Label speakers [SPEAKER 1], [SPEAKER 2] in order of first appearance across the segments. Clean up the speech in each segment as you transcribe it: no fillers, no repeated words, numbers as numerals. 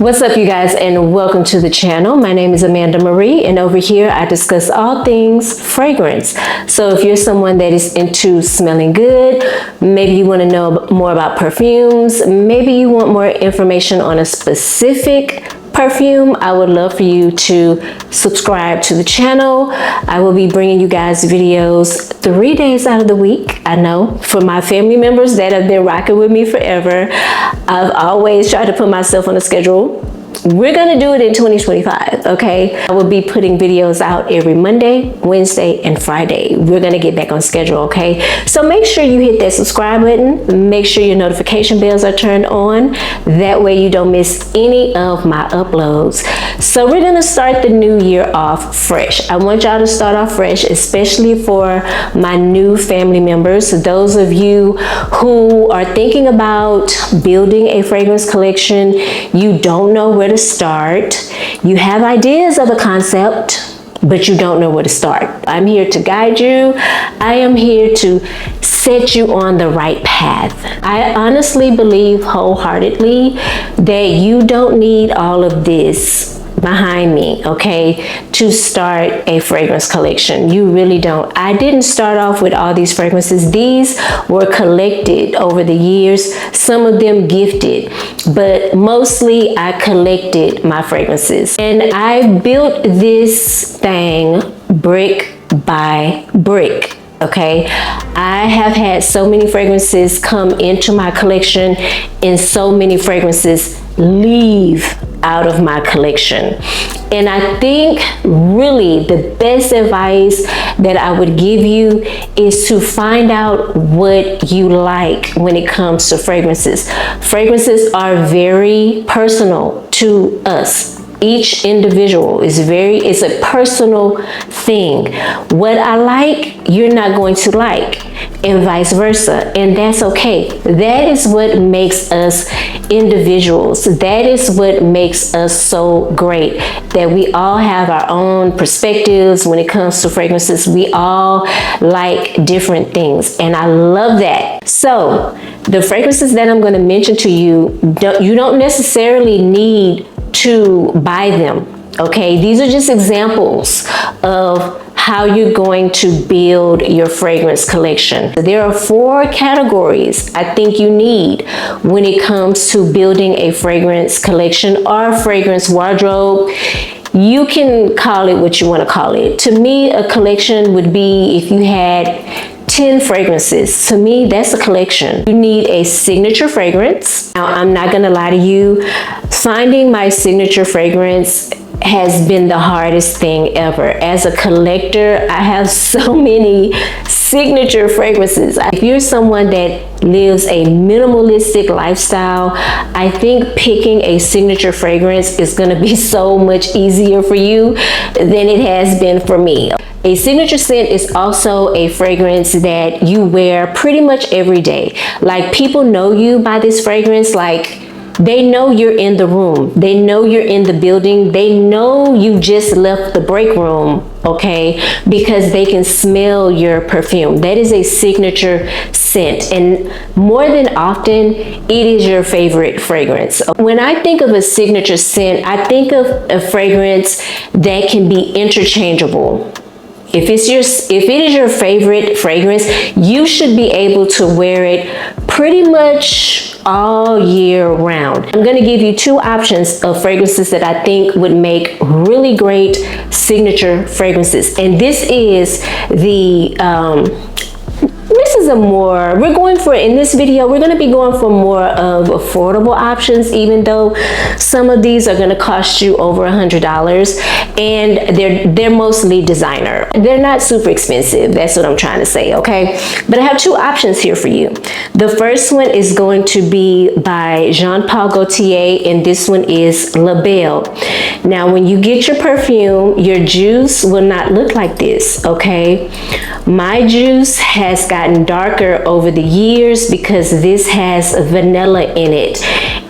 [SPEAKER 1] What's up, you guys, and welcome to the channel. My name is Amanda Marie, and over here I discuss all things fragrance. So if you're someone that is into smelling good, maybe you want to know more about perfumes, maybe you want more information on a specific perfume, I would love for you to subscribe to the channel. I will be bringing you guys videos 3 days out of the week. I know for my family members that have been rocking with me forever, I've always tried to put myself on a schedule. We're gonna do it in 2025, okay? I will be putting videos out every Monday, Wednesday, and Friday. We're gonna get back on schedule, okay? So make sure you hit that subscribe button. Make sure your notification bells are turned on. That way you don't miss any of my uploads. So we're gonna start the new year off fresh. I want y'all to start off fresh, especially for my new family members. Those of you who are thinking about building a fragrance collection, you don't know where to start. You have ideas of a concept, but you don't know where to start. I'm here to guide you. I am here to set you on the right path. I honestly believe wholeheartedly that you don't need all of this behind me, okay, to start a fragrance collection. You really don't. I didn't start off with all these fragrances. These were collected over the years, some of them gifted, but mostly I collected my fragrances. And I built this thing brick by brick. Okay, I have had so many fragrances come into my collection and so many fragrances leave out of my collection. And I think really the best advice that I would give you is to find out what you like when it comes to fragrances. Fragrances are very personal to us. Each individual is it's a personal thing. What I like, you're not going to like, and vice versa. And that's okay. That is what makes us individuals. That is what makes us so great, that we all have our own perspectives when it comes to fragrances. We all like different things, and I love that. So the fragrances that I'm going to mention to you, you don't necessarily need to buy them, okay? These are just examples of how you're going to build your fragrance collection. There are 4 categories I think you need when it comes to building a fragrance collection or fragrance wardrobe. You can call it what you want to call it. To me, a collection would be if you had 10 fragrances. To me, that's a collection. You need a signature fragrance. Now, I'm not gonna lie to you, finding my signature fragrance has been the hardest thing ever. As a collector, I have so many signature fragrances. If you're someone that lives a minimalistic lifestyle, I think picking a signature fragrance is gonna be so much easier for you than it has been for me. A signature scent is also a fragrance that you wear pretty much every day. Like, people know you by this fragrance. Like, they know you're in the room. They know you're in the building. They know you just left the break room, okay? Because they can smell your perfume. That is a signature scent. And more than often, it is your favorite fragrance. When I think of a signature scent, I think of a fragrance that can be interchangeable. If it is your favorite fragrance, you should be able to wear it pretty much all year round. I'm going to give you 2 options of fragrances that I think would make really great signature fragrances. And this is we're going for, in this video, we're going to be going for more of affordable options, even though some of these are going to cost you over $100, and they're mostly designer. They're not super expensive. That's what I'm trying to say, okay? But I have 2 options here for you. The first one is going to be by Jean Paul Gaultier, and this one is LaBelle. Now, when you get your perfume, your juice will not look like this, okay? My juice has gotten darker over the years because this has vanilla in it.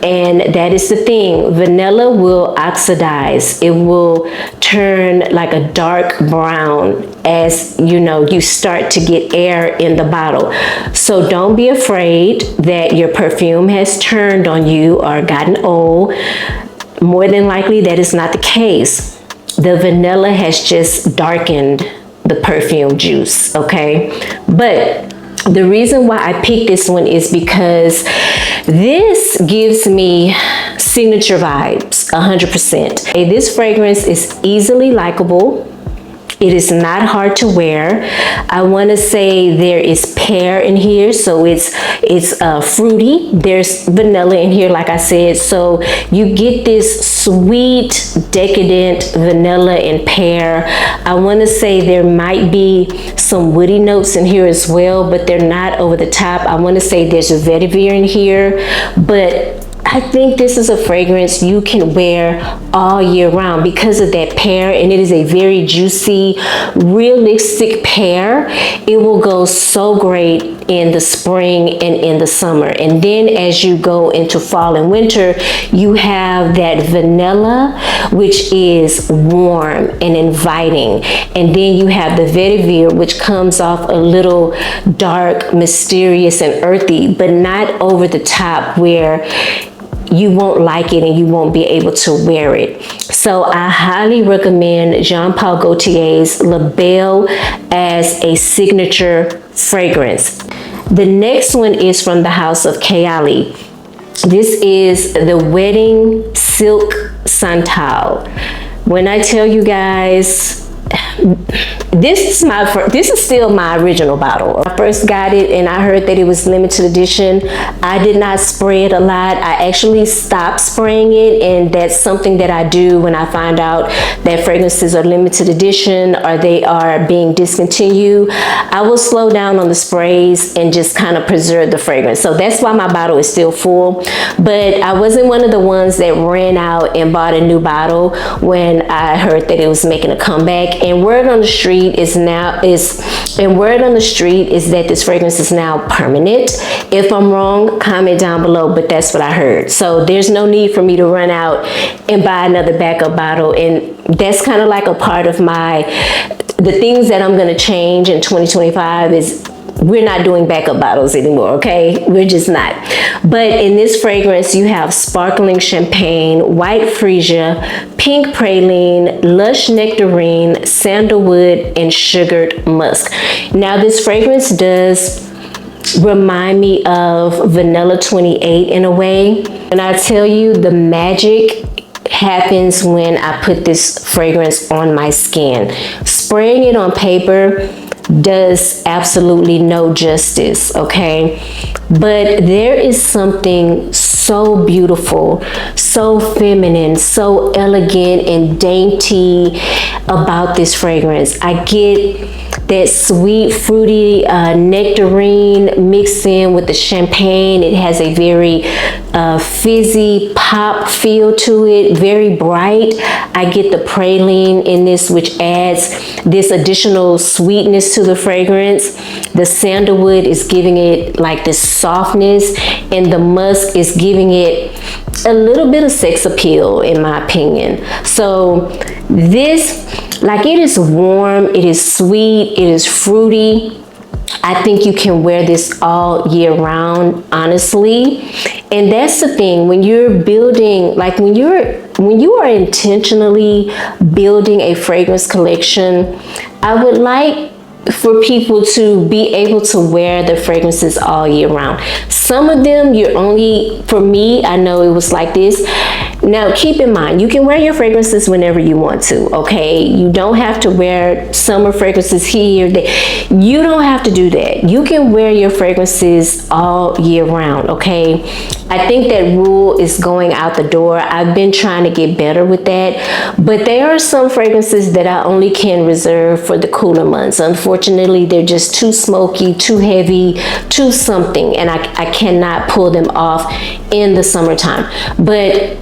[SPEAKER 1] And that is the thing, vanilla will oxidize. It will turn like a dark brown as you start to get air in the bottle. So don't be afraid that your perfume has turned on you or gotten old. more than likely that is not the case. The vanilla has just darkened the perfume juice, okay? But the reason why I picked this one is because this gives me signature vibes, 100%. This fragrance is easily likable. It is not hard to wear. I want to say there is pear in here, so it's fruity. There's vanilla in here, like I said, so you get this sweet, decadent vanilla and pear. I want to say there might be some woody notes in here as well, but they're not over the top. I want to say there's a vetiver in here, but I think this is a fragrance you can wear all year round because of that pear, and it is a very juicy, realistic pear. It will go so great in the spring and in the summer. And then as you go into fall and winter, you have that vanilla, which is warm and inviting. And then you have the vetiver, which comes off a little dark, mysterious, and earthy, but not over the top where you won't like it and you won't be able to wear it. So I highly recommend Jean Paul Gaultier's LaBelle as a signature fragrance. The next one is from the house of Kayali. This is the Wedding Silk Santal. When I tell you guys, this is still my original bottle. I first got it and I heard that it was limited edition. I did not spray it a lot. I actually stopped spraying it, and that's something that I do when I find out that fragrances are limited edition or they are being discontinued. I will slow down on the sprays and just kind of preserve the fragrance. So that's why my bottle is still full. But I wasn't one of the ones that ran out and bought a new bottle when I heard that it was making a comeback. And word on the street is that this fragrance is now permanent. If I'm wrong, comment down below, but that's what I heard. So there's no need for me to run out and buy another backup bottle. And that's kind of like a part of the things that I'm going to change in 2025 is we're not doing backup bottles anymore, okay? We're just not. But in this fragrance, you have sparkling champagne, white freesia, pink praline, lush nectarine, sandalwood, and sugared musk. Now, this fragrance does remind me of Vanilla 28 in a way. And I tell you, the magic happens when I put this fragrance on my skin. Spraying it on paper does absolutely no justice, okay? But there is something so beautiful, so feminine, so elegant and dainty about this fragrance. I get that sweet, fruity nectarine mixed in with the champagne. It has a very fizzy pop feel to it, very bright. I get the praline in this, which adds this additional sweetness to the fragrance. The sandalwood is giving it like this softness, and the musk is giving it a little bit of sex appeal, in my opinion. So this, like, it is warm, it is sweet, it is fruity. I think you can wear this all year round, honestly. And that's the thing, when you're building, like when you are intentionally building a fragrance collection, I would like for people to be able to wear the fragrances all year round. Some of them for me, I know it was like this. Now, keep in mind, you can wear your fragrances whenever you want to, okay? You don't have to wear summer fragrances here. You don't have to do that. You can wear your fragrances all year round, okay? I think that rule is going out the door. I've been trying to get better with that, but there are some fragrances that I only can reserve for the cooler months. Unfortunately, they're just too smoky, too heavy, too something, and I cannot pull them off in the summertime. But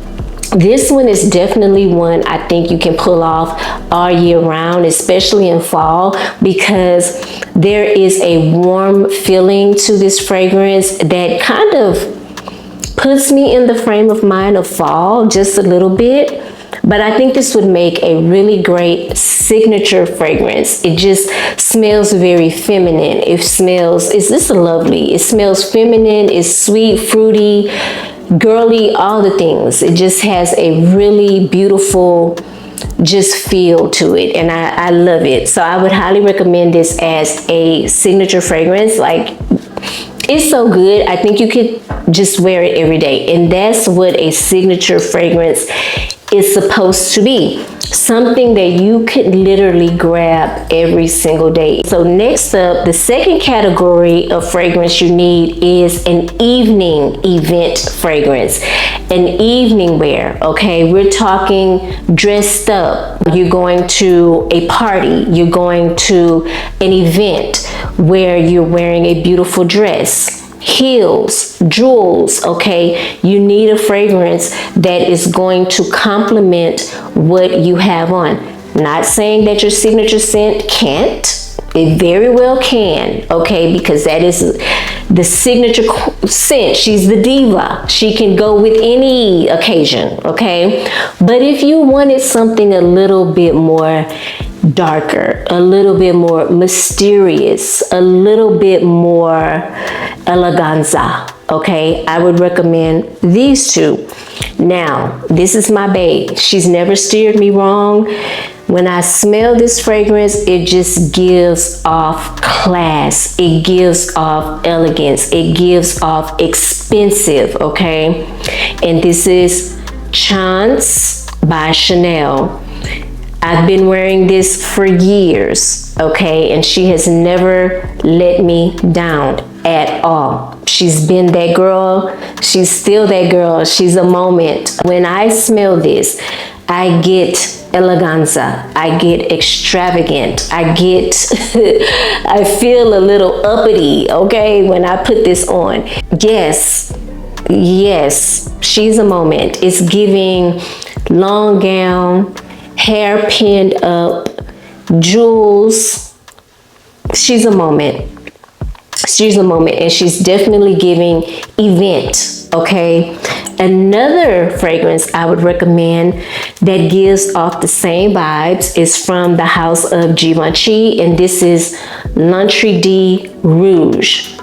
[SPEAKER 1] this one is definitely one I think you can pull off all year round, especially in fall, because there is a warm feeling to this fragrance that kind of puts me in the frame of mind of fall just a little bit. But I think this would make a really great signature fragrance. It just smells very feminine. It smells, it's just lovely. It smells feminine, it's sweet, fruity, girly, all the things. It just has a really beautiful just feel to it, and I love it. So I would highly recommend this as a signature fragrance. Like, it's so good. I think you could just wear it every day, and that's what a signature fragrance is supposed to be. Something that you could literally grab every single day. So next up, the second category of fragrance you need is an evening event fragrance, an evening wear. Okay, we're talking dressed up. You're going to a party, you're going to an event where you're wearing a beautiful dress, heels, jewels. Okay, you need a fragrance that is going to complement what you have on. Not saying that your signature scent can't. It very well can, okay, because that is the signature scent. She's the diva. She can go with any occasion, okay? But if you wanted something a little bit more darker, a little bit more mysterious, a little bit more eleganza, okay, I would recommend these two. Now, this is my babe. She's never steered me wrong. When I smell this fragrance, it just gives off class. It gives off elegance. It gives off expensive, okay? And this is Chance by Chanel. I've been wearing this for years, okay? And she has never let me down at all. She's been that girl. She's still that girl. She's a moment. When I smell this, I get eleganza, I get extravagant, I get, I feel a little uppity, okay, when I put this on. Yes, she's a moment. It's giving long gown, hair pinned up, jewels. She's a moment. She's a moment, and she's definitely giving event, okay? Another fragrance I would recommend that gives off the same vibes is from the house of Givenchy, and this is L'Entrée Rouge.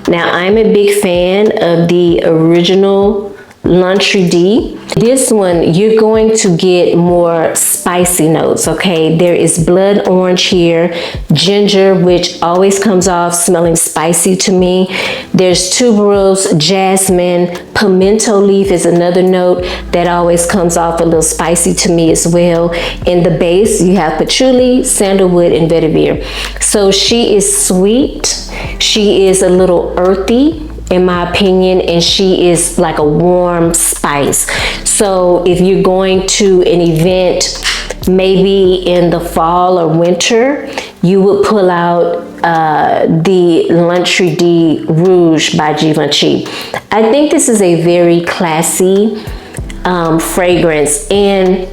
[SPEAKER 1] Now, I'm a big fan of the original L'Entrée. This one, you're going to get more spicy notes, okay? There is blood orange here, ginger, which always comes off smelling spicy to me. There's tuberose, jasmine, pimento leaf is another note that always comes off a little spicy to me as well. In the base, you have patchouli, sandalwood, and vetiver. So she is sweet. She is a little earthy, in my opinion, and she is like a warm spice. So if you're going to an event, maybe in the fall or winter, you would pull out the L'Entrée Rouge by Givenchy. I think this is a very classy fragrance, and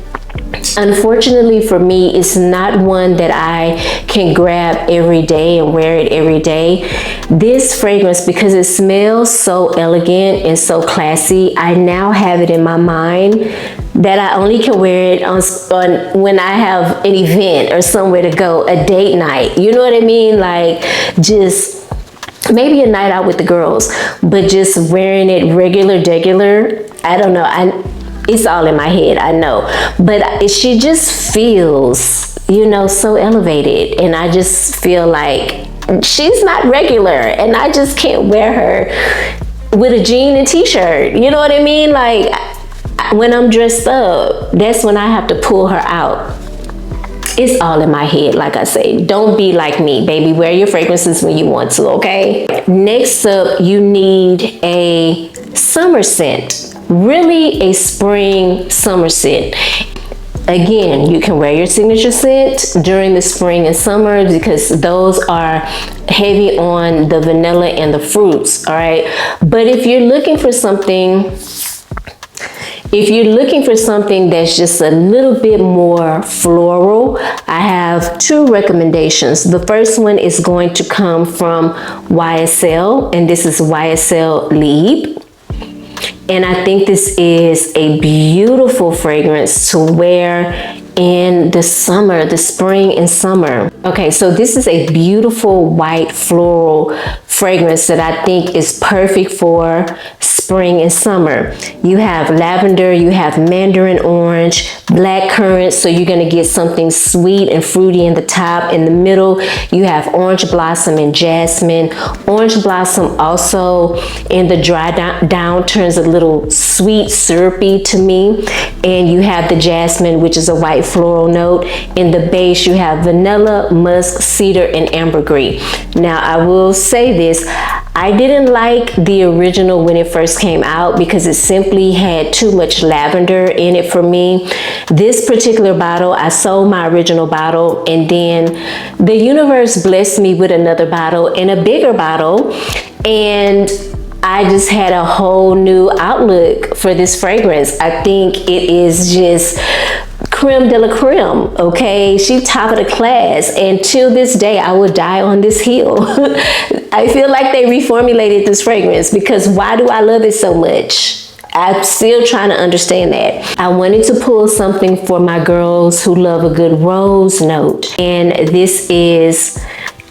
[SPEAKER 1] unfortunately for me, it's not one that I can grab every day and wear it every day. This fragrance, because it smells so elegant and so classy, I now have it in my mind that I only can wear it on when I have an event or somewhere to go, a date night. You know what I mean? Like, just maybe a night out with the girls, but just wearing it regular, I don't know. It's all in my head, I know, but she just feels, you know, so elevated, and I just feel like she's not regular, and I just can't wear her with a jean and t-shirt. You know what I mean? Like, when I'm dressed up, that's when I have to pull her out. It's all in my head, like I say. Don't be like me, baby. Wear your fragrances when you want to, okay? Next up, you need a summer scent. Really a spring summer scent. Again, you can wear your signature scent during the spring and summer because those are heavy on the vanilla and the fruits, all right? But if you're looking for something, that's just a little bit more floral, I have two recommendations. The first one is going to come from YSL, and this is YSL Libre. And I think this is a beautiful fragrance to wear in the summer, the spring and summer. Okay, so this is a beautiful white floral fragrance that I think is perfect for spring spring and summer. You have lavender, you have mandarin orange, black currant, so you're gonna get something sweet and fruity in the top. In the middle, you have orange blossom and jasmine. Orange blossom also in the dry down turns a little sweet, syrupy to me. And you have the jasmine, which is a white floral note. In the base, you have vanilla, musk, cedar, and ambergris. Now, I will say this, I didn't like the original when it first came out because it simply had too much lavender in it for me. This particular bottle, I sold my original bottle, and then the universe blessed me with another bottle and a bigger bottle, and I just had a whole new outlook for this fragrance. I think it is just creme de la creme, okay? She's top of the class, and till this day, I would die on this hill. I feel like they reformulated this fragrance because why do I love it so much? I'm still trying to understand that. I wanted to pull something for my girls who love a good rose note, and this is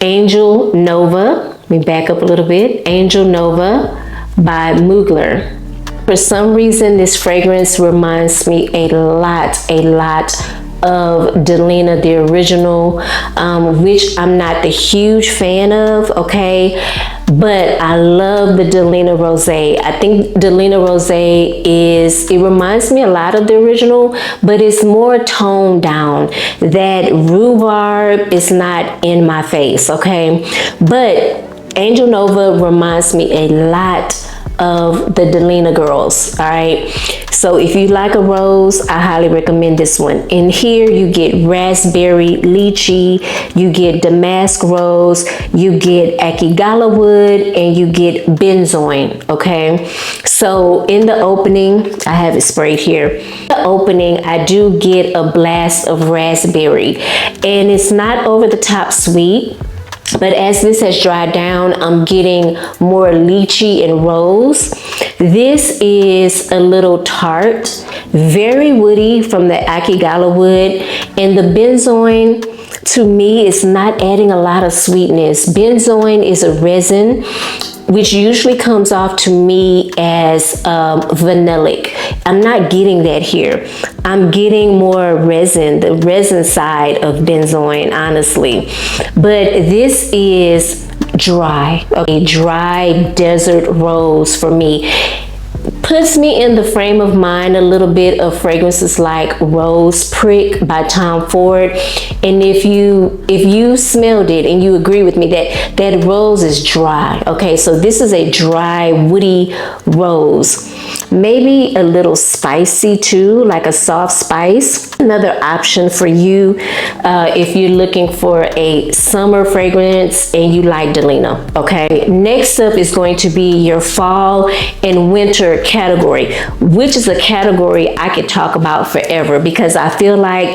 [SPEAKER 1] Angel Nova. Let me back up a little bit. Angel Nova by Mugler. For some reason, this fragrance reminds me a lot of Delina, the original, which I'm not the huge fan of, okay? But I love the Delina Rosé. I think Delina Rosé it reminds me a lot of the original, but it's more toned down. That rhubarb is not in my face, okay? But Angel Nova reminds me a lot of the Delina girls, all right? So if you like a rose, I highly recommend this one. In here, you get raspberry, lychee, you get damask rose, you get akigala wood, and you get benzoin, okay? So in the opening, I have it sprayed here. In the opening, I do get a blast of raspberry, and it's not over the top sweet. But as this has dried down, I'm getting more lychee and rose. This is a little tart, very woody from the akigala wood. And the benzoin, to me, is not adding a lot of sweetness. Benzoin is a resin which usually comes off to me as vanillic. I'm not getting that here. I'm getting more resin, the resin side of benzoin, honestly. But this is dry, okay, dry desert rose for me. Puts me in the frame of mind a little bit of fragrances like Rose Prick by Tom Ford. And if you smelled it and you agree with me that rose is dry, okay? So this is a dry, woody rose. Maybe a little spicy too, like a soft spice. Another option for you if you're looking for a summer fragrance and you like Delina, okay? Next up is going to be your fall and winter category, which is a category I could talk about forever because I feel like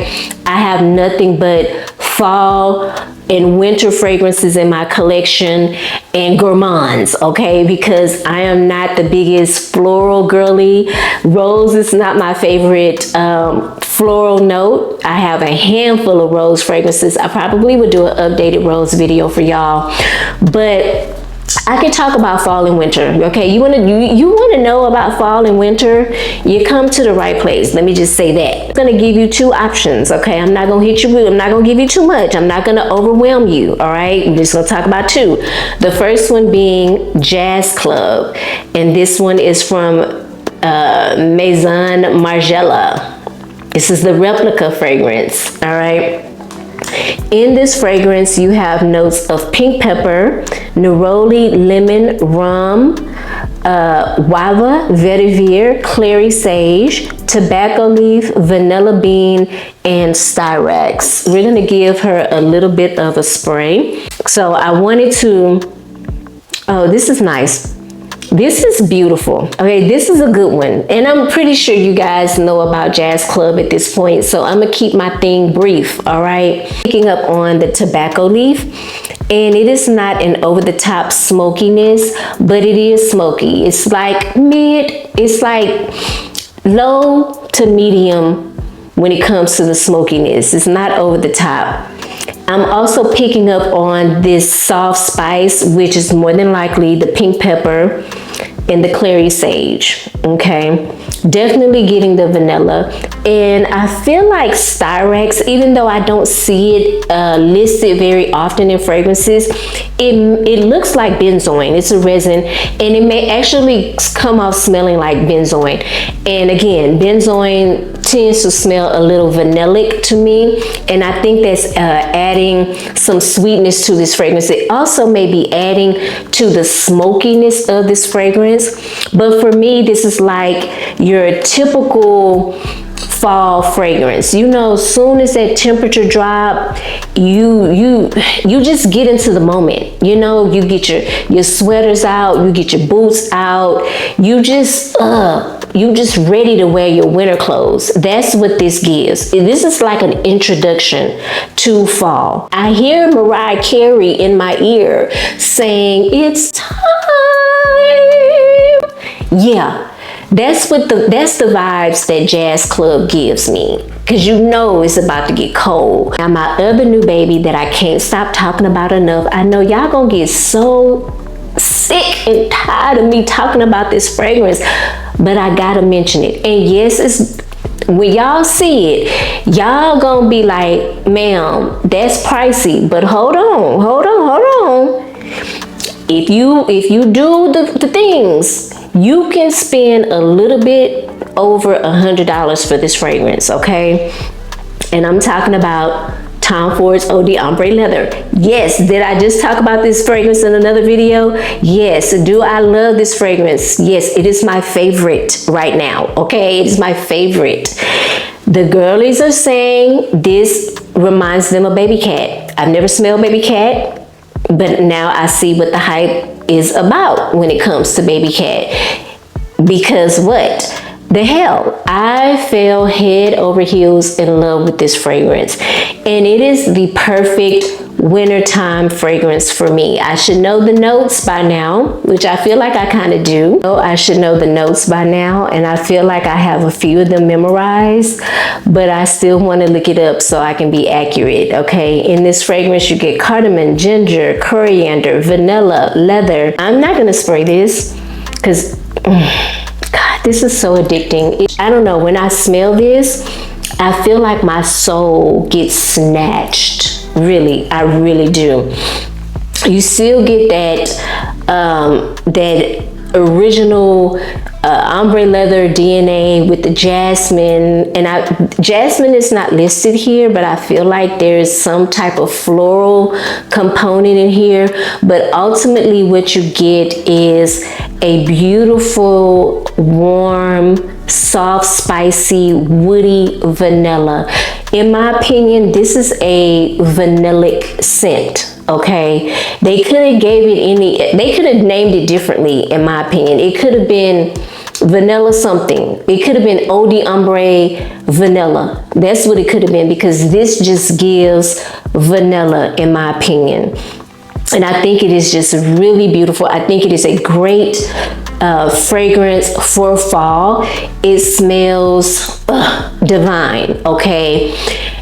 [SPEAKER 1] I have nothing but fall and winter fragrances in my collection and gourmands, okay? Because I am not the biggest floral girly. Rose is not my favorite floral note. I have a handful of rose fragrances. I probably would do an updated rose video for y'all, but I can talk about fall and winter, okay? You wanna know about fall and winter, you come to the right place. Let me just say that. I'm gonna give you two options, okay? I'm not gonna hit you with, I'm not gonna give you too much. I'm not gonna overwhelm you, all right? I'm just gonna talk about two. The first one being Jazz Club, and this one is from Maison Margiela. This is the replica fragrance, all right? In this fragrance, you have notes of pink pepper, neroli, lemon, rum, guava, vetiver, clary sage, tobacco leaf, vanilla bean, and styrax. We're gonna give her a little bit of a spray. So I wanted to, oh, this is nice. This is beautiful. Okay, this is a good one. And I'm pretty sure you guys know about Jazz Club at this point, so I'm gonna keep my thing brief, all right? Picking up on the tobacco leaf, and it is not an over-the-top smokiness, but it is smoky. It's like it's like low to medium when it comes to the smokiness. It's not over the top. I'm also picking up on this soft spice, which is more than likely the pink pepper, in the clary sage. Okay, definitely getting the vanilla. And I feel like Styrex, even though I don't see it listed very often in fragrances, it looks like benzoin. It's a resin, and it may actually come off smelling like benzoin. And again, benzoin tends to smell a little vanillic to me, and I think that's adding some sweetness to this fragrance. It also may be adding to the smokiness of this fragrance, but for me, this is like your typical fall fragrance. You know, soon as that temperature drop, you just get into the moment. You know, you get your sweaters out, you get your boots out, you just ready to wear your winter clothes. That's what this gives. This is like an introduction to fall. I hear Mariah Carey in my ear saying, "It's time." Yeah. That's the vibes that Jazz Club gives me, because you know it's about to get cold. Now my other new baby that I can't stop talking about enough, I know y'all gonna get so sick and tired of me talking about this fragrance, but I gotta mention it. And yes, it's when y'all see it, y'all gonna be like, "Ma'am, that's pricey." But hold on. If you do the things, you can spend a little bit over $100 for this fragrance, okay? And I'm talking about Tom Ford's Eau d'Ambre Leather. Yes, did I just talk about this fragrance in another video? Yes. Do I love this fragrance? Yes, it is my favorite right now, okay? It is my favorite. The girlies are saying this reminds them of Baby Cat. I've never smelled Baby Cat, but now I see what the hype is about when it comes to Baby Cat. Because what the hell, I fell head over heels in love with this fragrance, and it is the perfect wintertime fragrance for me. I should know the notes by now, which I feel like I kind of do. I should know the notes by now, and I feel like I have a few of them memorized, but I still want to look it up so I can be accurate, okay? In this fragrance, you get cardamom, ginger, coriander, vanilla, leather. I'm not going to spray this because, God, this is so addicting. I don't know, when I smell this, I feel like my soul gets snatched. Really, I really do. You still get that original ombre leather DNA with the jasmine, and jasmine is not listed here, but I feel like there's some type of floral component in here. But ultimately what you get is a beautiful, warm, soft, spicy, woody vanilla. In my opinion, this is a vanillic scent. Okay, they could have they could have named it differently. In my opinion, it could have been vanilla something. It could have been Eau d'Ambre vanilla. That's what it could have been, because this just gives vanilla, in my opinion. And I think it is just really beautiful. I think it is a great fragrance for fall. It smells divine, okay?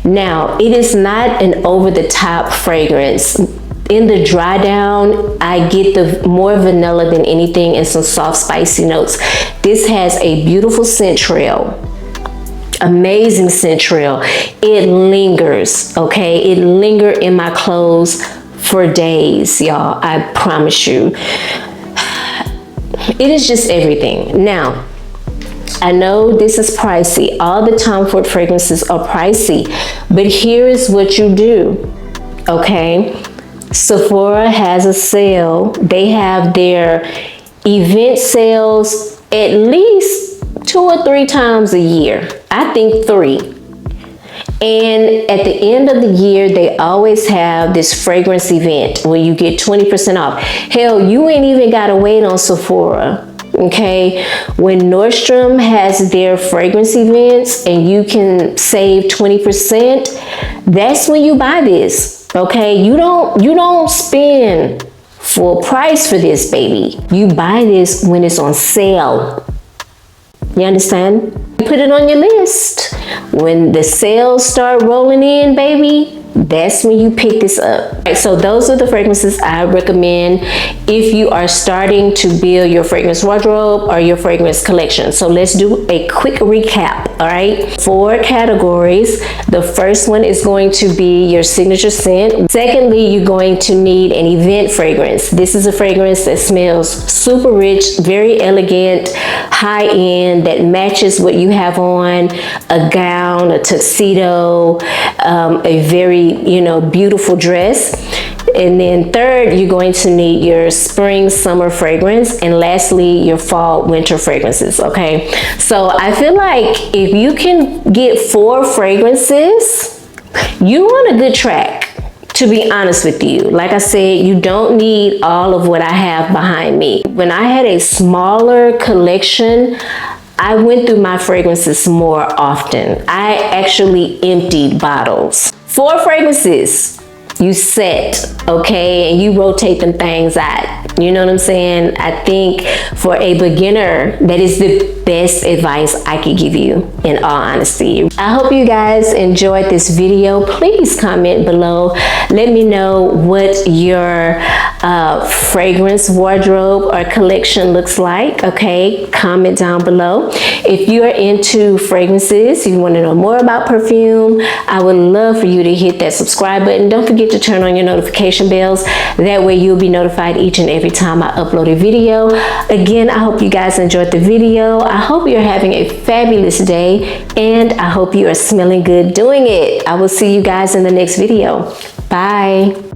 [SPEAKER 1] Now, it is not an over-the-top fragrance. In the dry down, I get the more vanilla than anything and some soft, spicy notes. This has a beautiful scent trail. Amazing scent trail. It lingers, okay? It lingers in my clothes for days, y'all. I promise you. It is just everything. Now, I know this is pricey. All the Tom Ford fragrances are pricey, but here is what you do, okay? Sephora has a sale. They have their event sales at least 2 or 3 times a year. I think 3. And at the end of the year, they always have this fragrance event where you get 20% off. Hell, you ain't even gotta wait on Sephora. Okay, when Nordstrom has their fragrance events and you can save 20%, that's when you buy this. Okay, you don't spend full price for this, baby. You buy this when it's on sale. You understand? Put it on your list. When the sales start rolling in, baby, that's when you pick this up. Right, so those are the fragrances I recommend if you are starting to build your fragrance wardrobe or your fragrance collection. So let's do a quick recap. All right, 4 categories. The first one is going to be your signature scent. Secondly, you're going to need an event fragrance. This is a fragrance that smells super rich, very elegant, high end, that matches what you have on, a gown, a tuxedo, a very, beautiful dress. And then third, you're going to need your spring, summer fragrance. And lastly, your fall, winter fragrances, okay? So I feel like if you can get 4 fragrances, you're on a good track, to be honest with you. Like I said, you don't need all of what I have behind me. When I had a smaller collection, I went through my fragrances more often. I actually emptied bottles. 4 fragrances, you set, okay, and you rotate them things out. You know what I'm saying? I think for a beginner, that is the best advice I could give you, in all honesty. I hope you guys enjoyed this video. Please comment below. Let me know what your fragrance wardrobe or collection looks like, okay? Comment down below. If you are into fragrances, you want to know more about perfume, I would love for you to hit that subscribe button. Don't forget to turn on your notification bells. That way you'll be notified each and every time I upload a video. Again, I hope you guys enjoyed the video. I hope you're having a fabulous day, and I hope you are smelling good doing it. I will see you guys in the next video. Bye.